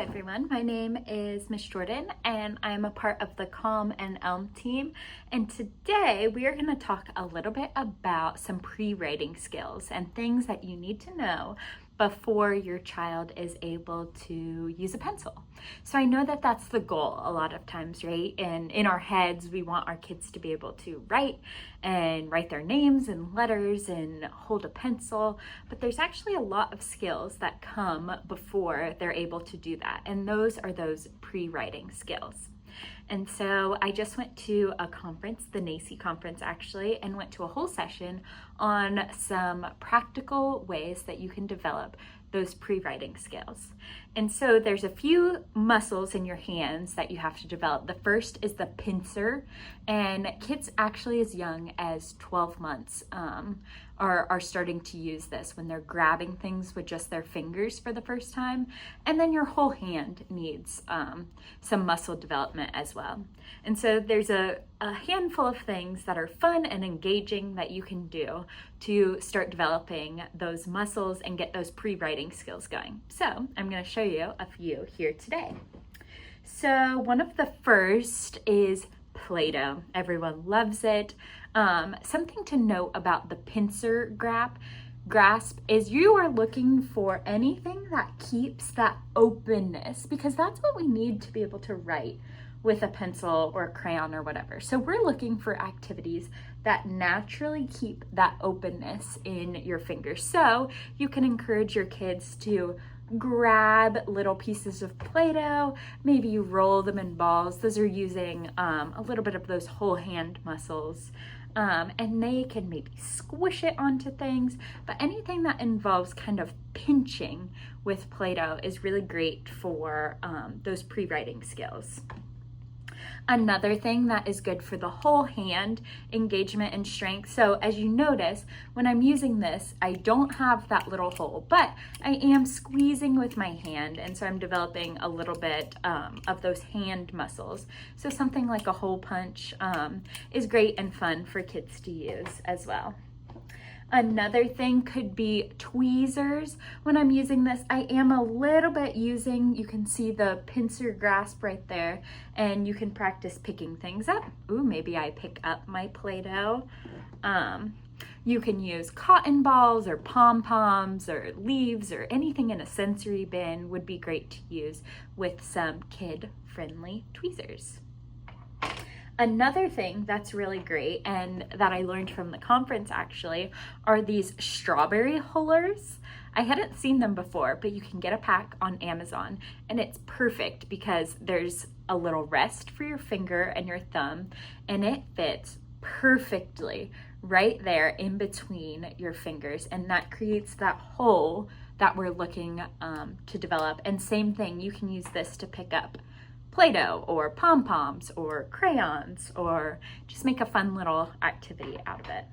everyone, my name is Miss Jourdain and I'm a part of the Calm and Elm team, and today we are going to talk a little bit about some pre-writing skills and things that you need to know before your child is able to use a pencil. So I know that that's the goal a lot of times, right? And in our heads, we want our kids to be able to write their names and letters and hold a pencil, but there's actually a lot of skills that come before they're able to do that. And those are those pre-writing skills. And so I just went to a conference, the NACE conference actually, and went to a whole session on some practical ways that you can develop those pre-writing skills. And so there's a few muscles in your hands that you have to develop. The first is the pincer, and kids actually as young as 12 months are starting to use this when they're grabbing things with just their fingers for the first time. And then your whole hand needs some muscle development as well. And so there's a handful of things that are fun and engaging that you can do to start developing those muscles and get those pre-writing skills going. So I'm going to show you a few here today. So one of the first is Play-Doh. Everyone loves it. Something to note about the pincer grasp is you are looking for anything that keeps that openness, because that's what we need to be able to write with a pencil or a crayon or whatever. So we're looking for activities that naturally keep that openness in your fingers. So you can encourage your kids to grab little pieces of Play-Doh, maybe you roll them in balls. Those are using a little bit of those whole hand muscles. And they can maybe squish it onto things, but anything that involves kind of pinching with Play-Doh is really great for those pre-writing skills. Another thing that is good for the whole hand engagement and strength. So as you notice, when I'm using this, I don't have that little hole, but I am squeezing with my hand. And so I'm developing a little bit of those hand muscles. So something like a hole punch is great and fun for kids to use as well. Another thing could be tweezers. When I'm using this, I am a little bit using, you can see the pincer grasp right there, and you can practice picking things up. Ooh, maybe I pick up my Play-Doh. You can use cotton balls or pom-poms or leaves or anything in a sensory bin would be great to use with some kid-friendly tweezers. Another thing that's really great and that I learned from the conference actually are these strawberry hullers. I hadn't seen them before, but you can get a pack on Amazon, and it's perfect because there's a little rest for your finger and your thumb, and it fits perfectly right there in between your fingers, and that creates that hole that we're looking to develop. And same thing, you can use this to pick up Play-Doh or pom-poms or crayons, or just make a fun little activity out of it.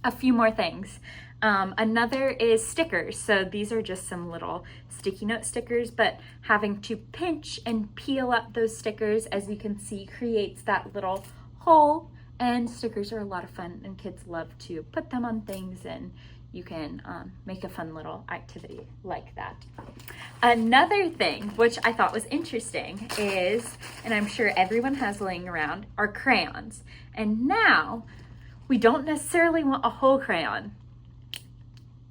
A few more things. Another is stickers. So these are just some little sticky note stickers, but having to pinch and peel up those stickers, as you can see, creates that little hole, and stickers are a lot of fun and kids love to put them on things, and you can make a fun little activity like that. Another thing, which I thought was interesting, is, and I'm sure everyone has laying around, are crayons. And now, we don't necessarily want a whole crayon.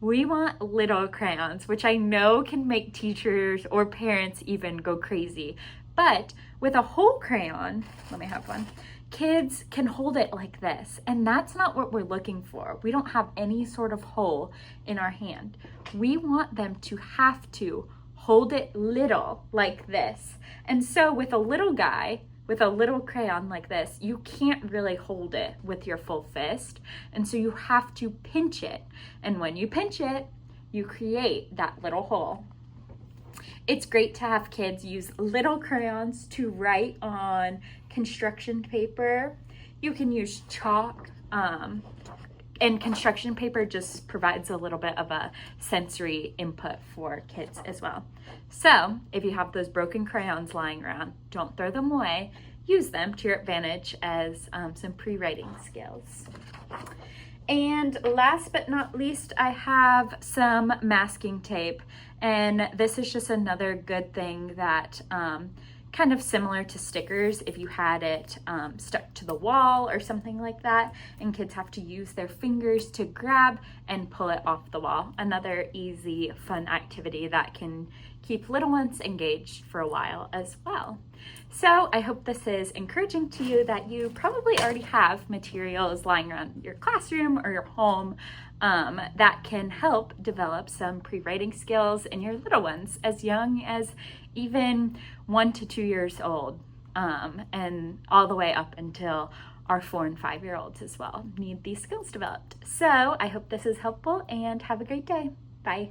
We want little crayons, which I know can make teachers or parents even go crazy. But with a whole crayon, let me have one, kids can hold it like this, and that's not what we're looking for. We don't have any sort of hole in our hand. We want them to have to hold it little like this. And so with a little guy, with a little crayon like this, you can't really hold it with your full fist, and so you have to pinch it. And when you pinch it, you create that little hole. It's great to have kids use little crayons to write on construction paper. You can use chalk, and construction paper just provides a little bit of a sensory input for kids as well. So if you have those broken crayons lying around, don't throw them away. Use them to your advantage as some pre-writing skills. And last but not least, I have some masking tape. And this is just another good thing that kind of similar to stickers, if you had it stuck to the wall or something like that, and kids have to use their fingers to grab and pull it off the wall. Another easy, fun activity that can keep little ones engaged for a while as well. So I hope this is encouraging to you that you probably already have materials lying around your classroom or your home that can help develop some pre-writing skills in your little ones as young as even 1 to 2 years old, and all the way up until our 4 and 5-year-olds as well need these skills developed. So I hope this is helpful and have a great day. Bye.